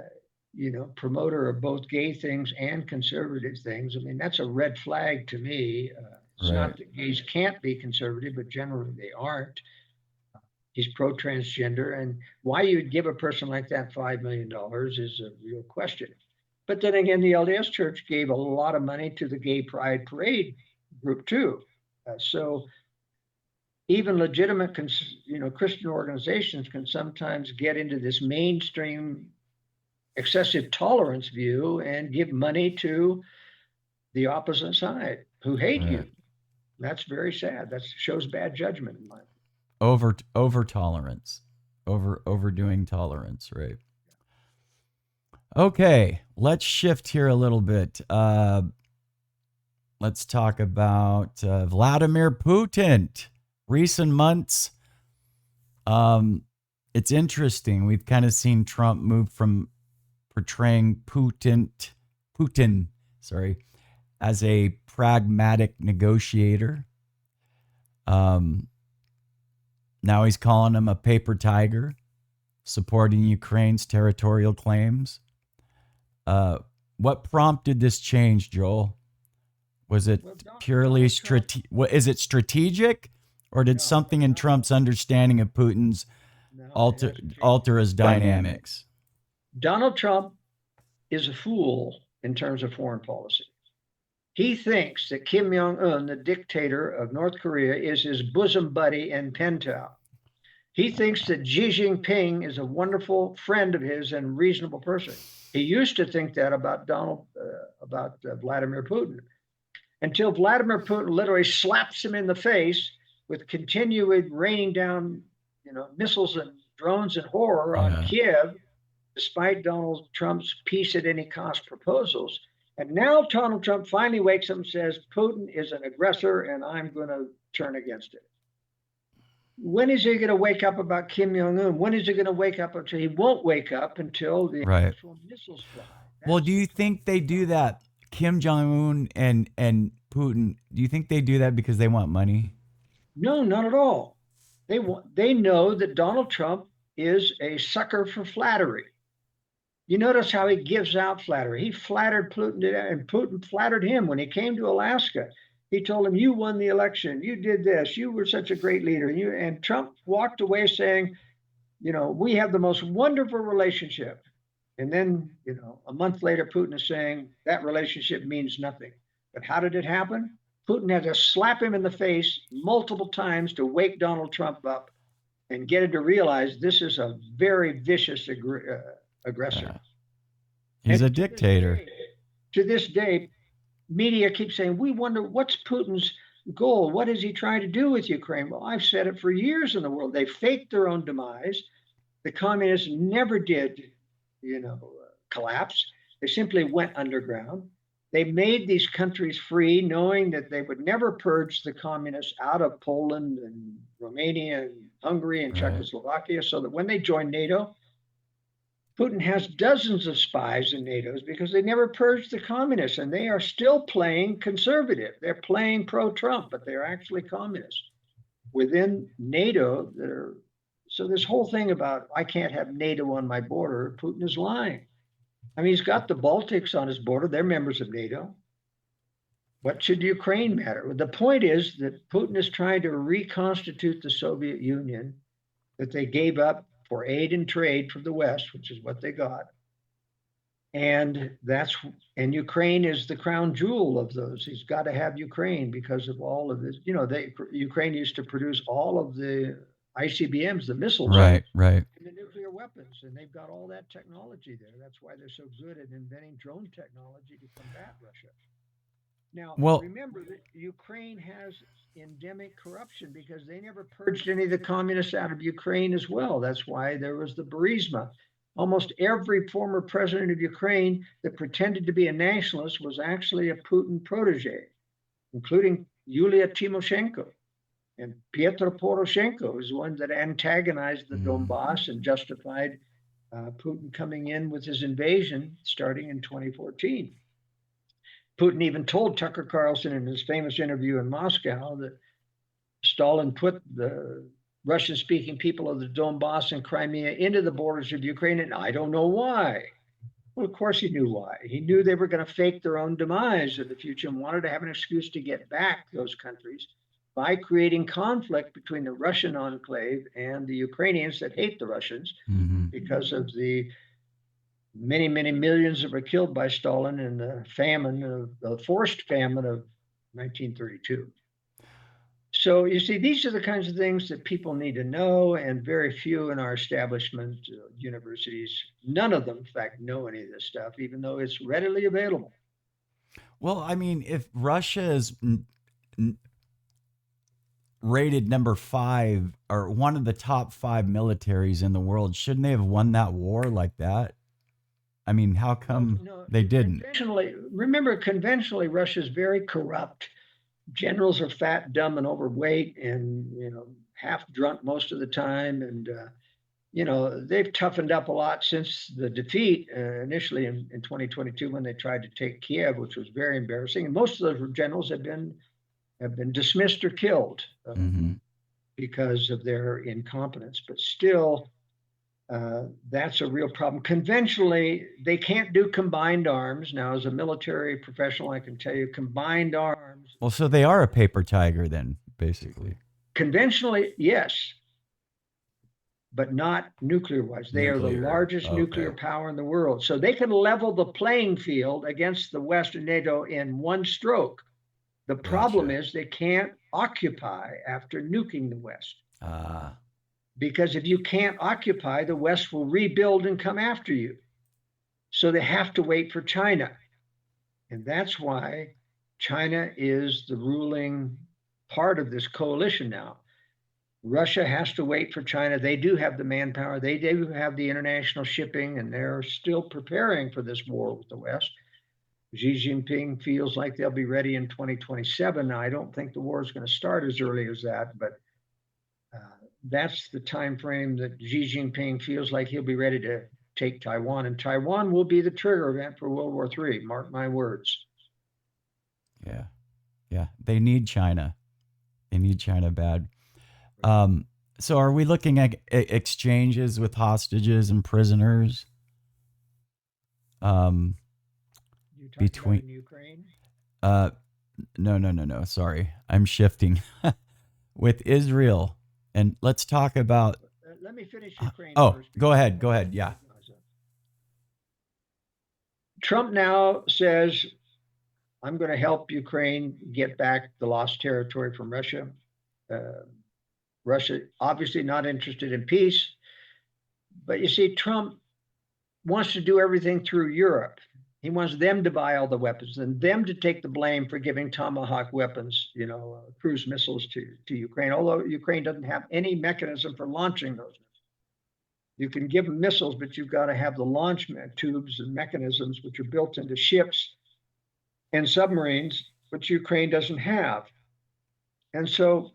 promoter of both gay things and conservative things? I mean, that's a red flag to me. It's Right. not that gays can't be conservative, but generally they aren't. He's pro-transgender, and why you'd give a person like that $5 million is a real question. But then again, the LDS Church gave a lot of money to the Gay Pride Parade group too. So even legitimate, Christian organizations can sometimes get into this mainstream excessive tolerance view and give money to the opposite side who hate Right. you. That's very sad. That shows bad judgment in my opinion. Over tolerance. Overdoing tolerance, right? Okay, let's shift here a little bit. Let's talk about Vladimir Putin. Recent months, it's interesting. We've kind of seen Trump move from portraying Putin, sorry, as a pragmatic negotiator. Now he's calling him a paper tiger, supporting Ukraine's territorial claims. What prompted this change, Joel? Was it Well, purely is it strategic, or did something in Trump's understanding of Putin's no, alter his dynamics? Donald Trump is a fool in terms of foreign policy. He thinks that Kim Jong Un, the dictator of North Korea, is his bosom buddy and pen pal. He thinks that Xi Jinping is a wonderful friend of his and reasonable person. He used to think that about Vladimir Putin, until Vladimir Putin literally slaps him in the face with continued raining down, missiles and drones and horror on Kiev, despite Donald Trump's peace at any cost proposals. And now Donald Trump finally wakes up and says, Putin is an aggressor and I'm going to turn against it. When is he going to wake up about Kim Jong-un? When is he going to wake up? Until he won't wake up until the actual missiles fly. Well, do you think they do that, Kim Jong-un and Putin? Do you think they do that because they want money? No, not at all. They know that Donald Trump is a sucker for flattery. You notice how he gives out flattery. He flattered Putin, and Putin flattered him when he came to Alaska. He told him, "You won the election. You did this. You were such a great leader." And Trump walked away saying, "We have the most wonderful relationship." And then, a month later, Putin is saying that relationship means nothing. But how did it happen? Putin had to slap him in the face multiple times to wake Donald Trump up and get him to realize this is a very vicious aggressor. He's a dictator. To this day, media keeps saying, we wonder what's Putin's goal? What is he trying to do with Ukraine? Well, I've said it for years in the world. They faked their own demise. The communists never did, collapse. They simply went underground. They made these countries free, knowing that they would never purge the communists out of Poland and Romania and Hungary and Czechoslovakia, so that when they joined NATO, Putin has dozens of spies in NATO because they never purged the communists, and they are still playing conservative. They're playing pro-Trump, but they're actually communists. Within NATO, so this whole thing about I can't have NATO on my border, Putin is lying. I mean, he's got the Baltics on his border. They're members of NATO. What should Ukraine matter? The point is that Putin is trying to reconstitute the Soviet Union that they gave up for aid and trade from the West, which is what they got. And Ukraine is the crown jewel of those. He's got to have Ukraine because of all of this. Ukraine used to produce all of the ICBMs, the missiles, right, and the nuclear weapons, and they've got all that technology there. That's why they're so good at inventing drone technology to combat Russia. Now, remember that Ukraine has endemic corruption because they never purged any of the communists out of Ukraine as well. That's why there was the Burisma. Almost every former president of Ukraine that pretended to be a nationalist was actually a Putin protege, including Yulia Tymoshenko. And Petro Poroshenko is one that antagonized the Donbass and justified Putin coming in with his invasion starting in 2014. Putin even told Tucker Carlson in his famous interview in Moscow that Stalin put the Russian-speaking people of the Donbass and Crimea into the borders of Ukraine, and I don't know why. Well, of course he knew why. He knew they were going to fake their own demise in the future and wanted to have an excuse to get back those countries by creating conflict between the Russian enclave and the Ukrainians that hate the Russians because of the many, many millions that were killed by Stalin in the forced famine of 1932. So you see, these are the kinds of things that people need to know, and very few in our establishment universities, none of them, in fact, know any of this stuff, even though it's readily available. Well, I mean, if Russia is rated number 5 or one of the top 5 militaries in the world, shouldn't they have won that war like that? I mean, how come they didn't? Conventionally, Russia's very corrupt. Generals are fat, dumb, and overweight, and half drunk most of the time. And they've toughened up a lot since the defeat initially in 2022 when they tried to take Kiev, which was very embarrassing. And most of those generals have been dismissed or killed because of their incompetence. But still, that's a real problem. Conventionally, they can't do combined arms. Now, as a military professional, I can tell you combined arms. Well, so they are a paper tiger then, basically. Conventionally, yes, but not nuclear-wise. They are the largest nuclear power in the world. So they can level the playing field against the West and NATO in one stroke. The problem is they can't occupy after nuking the West. Because if you can't occupy, the West will rebuild and come after you. So they have to wait for China. And that's why China is the ruling part of this coalition now. Russia has to wait for China. They do have the manpower. They do have the international shipping, and they're still preparing for this war with the West. Xi Jinping feels like they'll be ready in 2027. Now, I don't think the war is going to start as early as that, but that's the time frame that Xi Jinping feels like he'll be ready to take Taiwan, and Taiwan will be the trigger event for World War III. Mark my words. Yeah. Yeah. They need China. They need China bad. Um, so are we looking at exchanges with hostages and prisoners? Um, You're talking about between in Ukraine? uh no, sorry, I'm shifting with Israel, and let's talk about Let me finish Ukraine oh, first go before I ahead, go go to ahead, yeah. Gaza. Trump now says, I'm going to help Ukraine get back the lost territory from Russia. Uh, Russia obviously not interested in peace, but you see, Trump wants to do everything through Europe. He wants them to buy all the weapons and them to take the blame for giving Tomahawk weapons, cruise missiles to Ukraine, although Ukraine doesn't have any mechanism for launching those. You can give them missiles, but you've got to have the launch tubes and mechanisms, which are built into ships and submarines, which Ukraine doesn't have. And so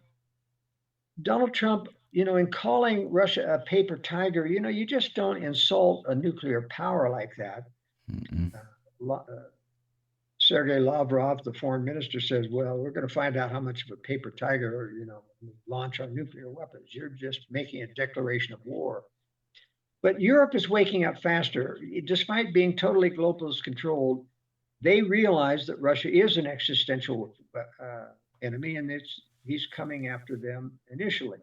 Donald Trump, in calling Russia a paper tiger, you just don't insult a nuclear power like that. Mm-mm. Sergei Lavrov, the foreign minister, says, well, we're going to find out how much of a paper tiger, launch our nuclear weapons. You're just making a declaration of war. But Europe is waking up faster. Despite being totally globalist controlled, they realize that Russia is an existential enemy, and he's coming after them initially.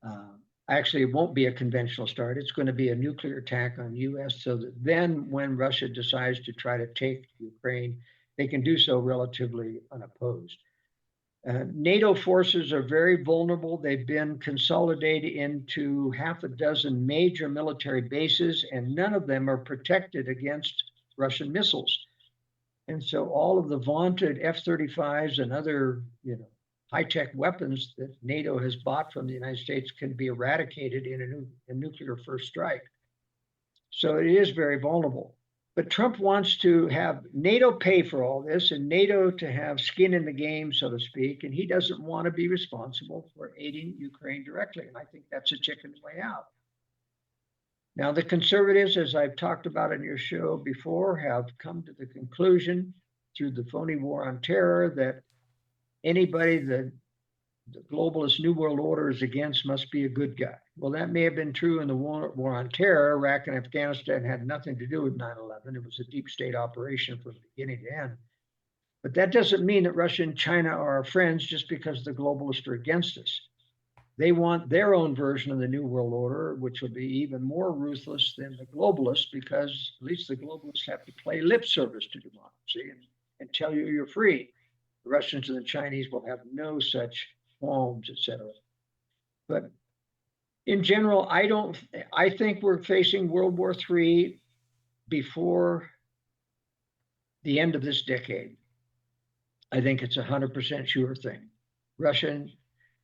Uh, Actually, it won't be a conventional start. It's going to be a nuclear attack on the U.S. so that then when Russia decides to try to take Ukraine, they can do so relatively unopposed. NATO forces are very vulnerable. They've been consolidated into half a dozen major military bases, and none of them are protected against Russian missiles. And so all of the vaunted F-35s and other, high-tech weapons that NATO has bought from the United States can be eradicated in a nuclear first strike. So it is very vulnerable. But Trump wants to have NATO pay for all this and NATO to have skin in the game, so to speak. And he doesn't want to be responsible for aiding Ukraine directly. And I think that's a chicken's way out. Now, the conservatives, as I've talked about in your show before, have come to the conclusion through the phony war on terror that anybody that the globalist New World Order is against must be a good guy. Well, that may have been true in the war on terror. Iraq and Afghanistan had nothing to do with 9/11. It was a deep state operation from beginning to end. But that doesn't mean that Russia and China are our friends just because the globalists are against us. They want their own version of the New World Order, which will be even more ruthless than the globalists, because at least the globalists have to play lip service to democracy and tell you you're free. The Russians and the Chinese will have no such qualms, etc. But in general, I think we're facing World War III before the end of this decade. I think it's 100% sure thing. Russian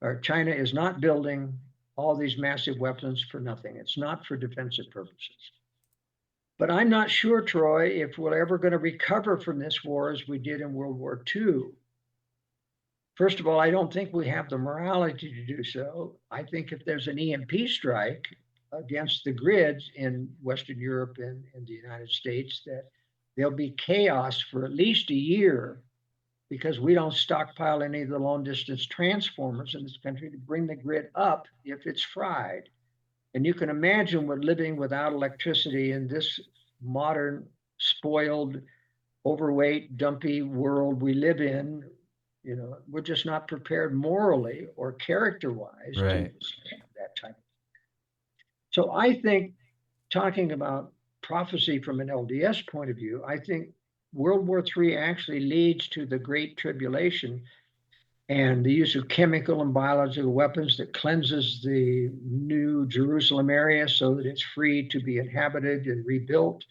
or China is not building all these massive weapons for nothing. It's not for defensive purposes. But I'm not sure, Troy, if we're ever going to recover from this war as we did in World War II. First of all, I don't think we have the morality to do so. I think if there's an EMP strike against the grids in Western Europe and in the United States, that there'll be chaos for at least a year because we don't stockpile any of the long distance transformers in this country to bring the grid up if it's fried. And you can imagine what living without electricity in this modern, spoiled, overweight, dumpy world we live in. We're just not prepared morally or character wise to Right. that type. So I think talking about prophecy from an LDS point of view, I think World War III actually leads to the Great Tribulation and the use of chemical and biological weapons that cleanses the New Jerusalem area so that it's free to be inhabited and rebuilt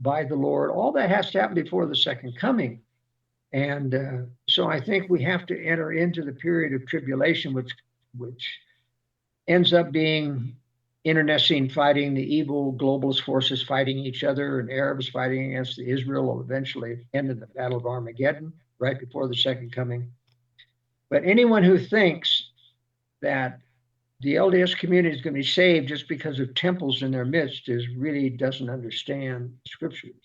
by the Lord. All that has to happen before the second coming. And so I think we have to enter into the period of tribulation, which ends up being internecine fighting, the evil globalist forces fighting each other, and Arabs fighting against Israel will eventually end in the Battle of Armageddon, right before the second coming. But anyone who thinks that the LDS community is going to be saved just because of temples in their midst really doesn't understand scriptures.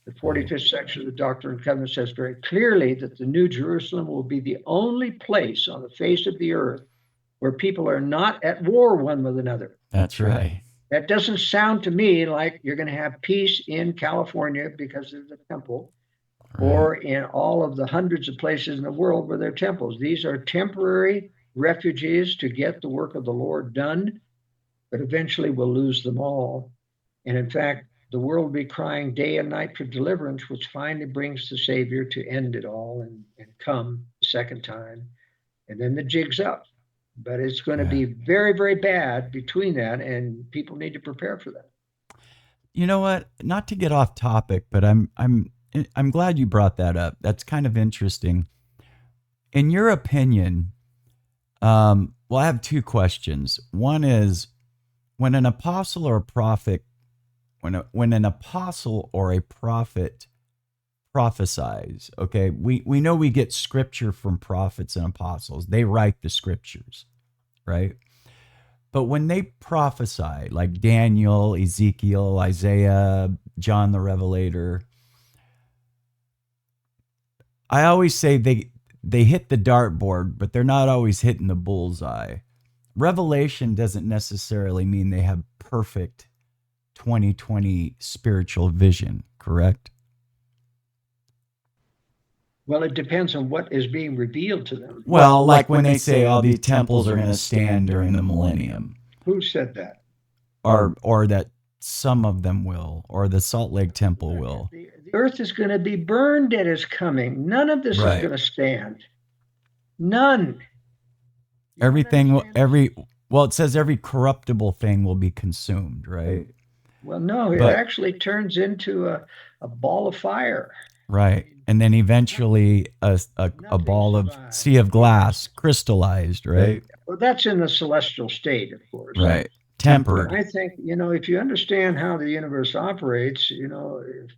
The 45th section of the Doctrine and Covenants says very clearly that the New Jerusalem will be the only place on the face of the earth where people are not at war one with another. That's right. That doesn't sound to me like you're going to have peace in California because of the temple, or in all of the hundreds of places in the world where there are temples. These are temporary refuges to get the work of the Lord done, but eventually we'll lose them all. And in fact, the world will be crying day and night for deliverance, which finally brings the Savior to end it all and come the second time. And then the jig's up. But it's going to be very, very bad between that, and people need to prepare for that. You know what? Not to get off topic, but I'm glad you brought that up. That's kind of interesting. In your opinion, well, I have two questions. One is, when an apostle or a prophet, when an apostle or a prophet prophesies, okay, we know we get scripture from prophets and apostles. They write the scriptures, right? But when they prophesy, like Daniel, Ezekiel, Isaiah, John the Revelator, I always say they hit the dartboard, but they're not always hitting the bullseye. Revelation doesn't necessarily mean they have perfect 2020 spiritual vision, correct? Well, it depends on what is being revealed to them. Well, like when they say all these temples are going to stand during the millennium. Who said that? Or that some of them will, or the Salt Lake Temple will. The earth is going to be burned at his coming. None of this is going to stand. None. Everything, well, it says every corruptible thing will be consumed, right? Well, no, it actually turns into a ball of fire. Right. And then eventually a ball of sea of glass crystallized, right? Well, that's in the celestial state, of course. Right. Tempered. I think, if you understand how the universe operates, if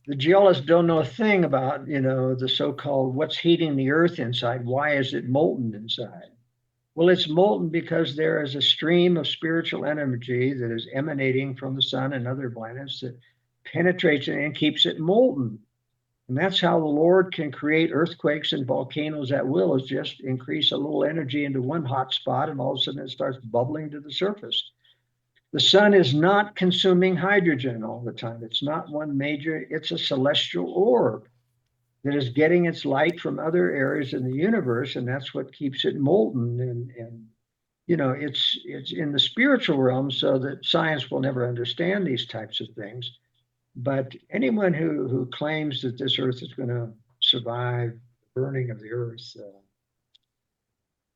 the geologists don't know a thing about, the so-called what's heating the earth inside. Why is it molten inside? Well, it's molten because there is a stream of spiritual energy that is emanating from the sun and other planets that penetrates it and keeps it molten. And that's how the Lord can create earthquakes and volcanoes at will, is just increase a little energy into one hot spot, and all of a sudden it starts bubbling to the surface. The sun is not consuming hydrogen all the time. It's not one major, it's a celestial orb that is getting its light from other areas in the universe, and that's what keeps it molten. And it's in the spiritual realm, so that science will never understand these types of things. But anyone who claims that this earth is going to survive the burning of the earth,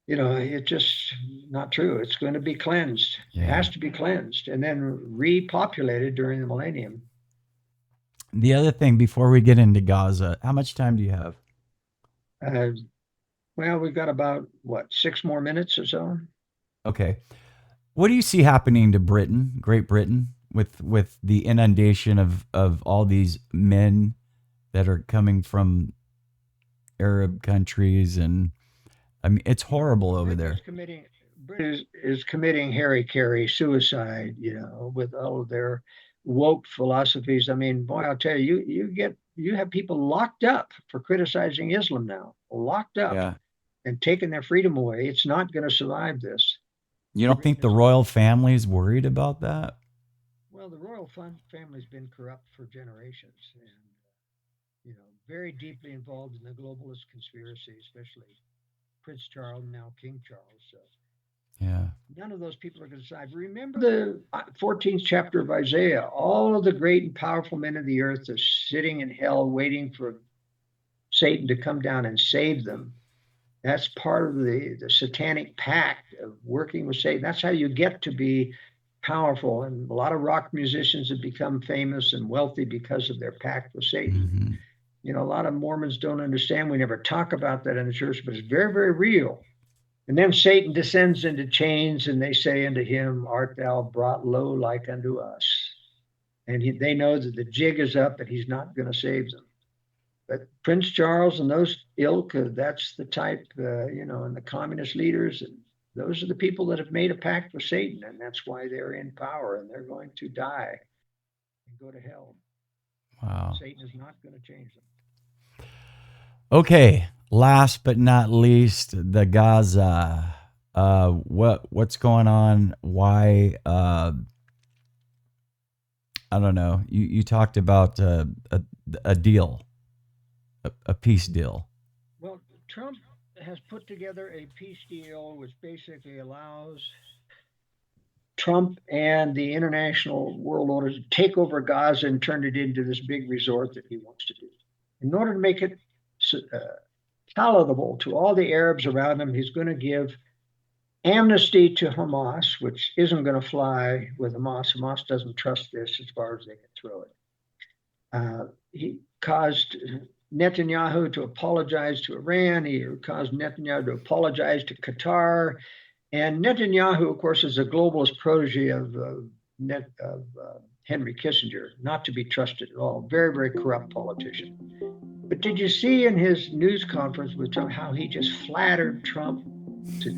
it's just not true. It's going to be cleansed. Yeah. It has to be cleansed and then repopulated during the millennium. The other thing, before we get into Gaza, how much time do you have? Well, we've got about, 6 more minutes or so? Okay. What do you see happening to Great Britain, with the inundation of all these men that are coming from Arab countries? And I mean, it's horrible over there. Britain is committing hara-kiri suicide, with all of their woke philosophies. I mean, boy, I'll tell you, you have people locked up for criticizing Islam now, locked up and taking their freedom away. It's not going to survive this. You don't think the royal family is worried about that? Well, the royal family's been corrupt for generations, and very deeply involved in the globalist conspiracy, especially Prince Charles, now King Charles. So none of those people are going to survive. Remember the 14th chapter of Isaiah. All of the great and powerful men of the earth are sitting in hell waiting for Satan to come down and save them. That's part of the satanic pact of working with Satan. That's how you get to be powerful. And a lot of rock musicians have become famous and wealthy because of their pact with Satan. Mm-hmm. A lot of Mormons don't understand. We never talk about that in the church, but it's very, very real. And then Satan descends into chains, and they say unto him, Art thou brought low like unto us? And they know that the jig is up, and he's not going to save them. But Prince Charles and those ilk, that's the type, and the communist leaders, and those are the people that have made a pact with Satan, and that's why they're in power, and they're going to die and go to hell. Wow. Satan is not going to change them. Okay, last but not least, the Gaza. What's going on? Why? I don't know. You talked about a deal, a peace deal. Well, Trump has put together a peace deal which basically allows Trump and the international world order to take over Gaza and turn it into this big resort that he wants to do. In order to make it palatable to all the Arabs around him, he's going to give amnesty to Hamas, which isn't going to fly with Hamas. Hamas doesn't trust this as far as they can throw it. He caused Netanyahu to apologize to Iran. He caused Netanyahu to apologize to Qatar. And Netanyahu, of course, is a globalist protege of Henry Kissinger, not to be trusted at all. Very, very corrupt politician. But did you see in his news conference with Trump how he just flattered Trump to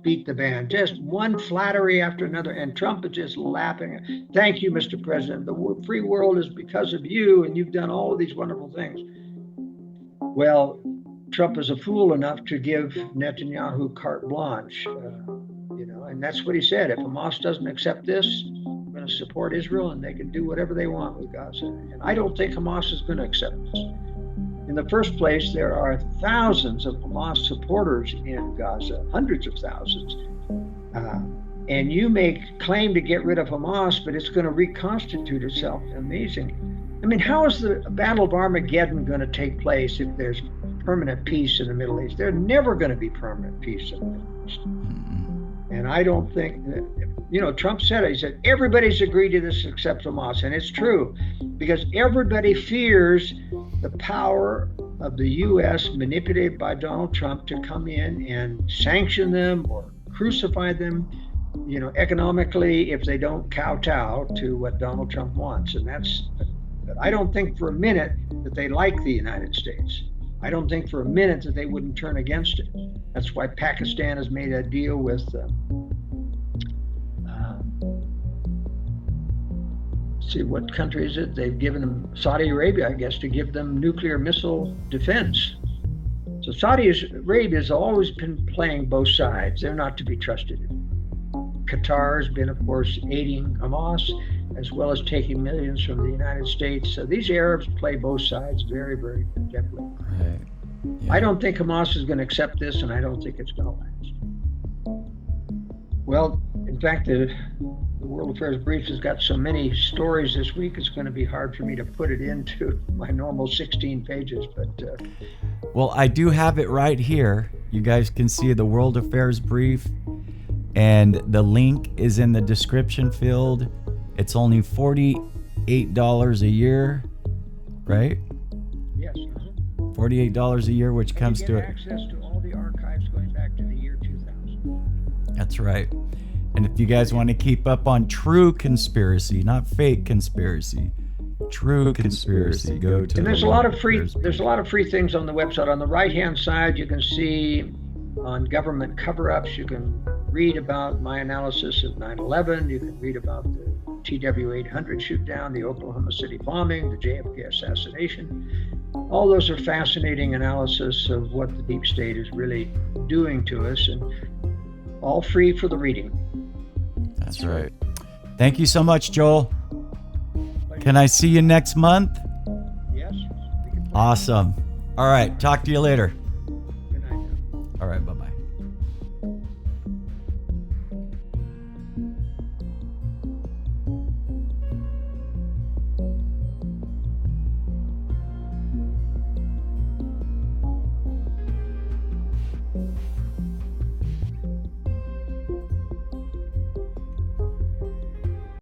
beat the band? Just one flattery after another, and Trump is just laughing. Thank you, Mr. President. The free world is because of you, and you've done all of these wonderful things. Well, Trump is a fool enough to give Netanyahu carte blanche, and that's what he said. If Hamas doesn't accept this, I'm going to support Israel, and they can do whatever they want with Gaza. And I don't think Hamas is going to accept this. In the first place, there are thousands of Hamas supporters in Gaza, hundreds of thousands. And you may claim to get rid of Hamas, but it's going to reconstitute itself. Amazing. I mean, how is the Battle of Armageddon going to take place if there's permanent peace in the Middle East? There's never going to be permanent peace in the Middle East. And I don't think that, Trump said it. He said, everybody's agreed to this except Hamas. And it's true, because everybody fears the power of the U.S. manipulated by Donald Trump to come in and sanction them or crucify them, economically if they don't kowtow to what Donald Trump wants. And but I don't think for a minute that they like the United States. I don't think for a minute that they wouldn't turn against it. That's why Pakistan has made a deal with see, what country is it? They've given them Saudi Arabia, I guess, to give them nuclear missile defense. So Saudi Arabia has always been playing both sides. They're not to be trusted. Qatar has been, of course, aiding Hamas, as well as taking millions from the United States. So these Arabs play both sides very, very deftly. Right. Yeah. I don't think Hamas is going to accept this, and I don't think it's going to last. Well, in fact, the World Affairs Brief has got so many stories this week, it's going to be hard for me to put it into my normal 16 pages. But well, I do have it right here. You guys can see the World Affairs Brief, and the link is in the description field. It's only $48 a year, right? Yes. $48 a year, which comes to access to all the archives going back to the year 2000. That's right. And if you guys want to keep up on true conspiracy, not fake conspiracy, true conspiracy, go to. And there's a lot of free things on the website. On the right-hand side, you can see on government cover-ups. You can read about my analysis of 9/11. You can read about the TW-800 shoot down, the Oklahoma City bombing, the JFK assassination. All those are fascinating analysis of what the deep state is really doing to us, and all free for the reading. That's right. Thank you so much, Joel. Can I see you next month? Yes. Awesome. All right. Talk to you later. Good night. All right. Bye-bye.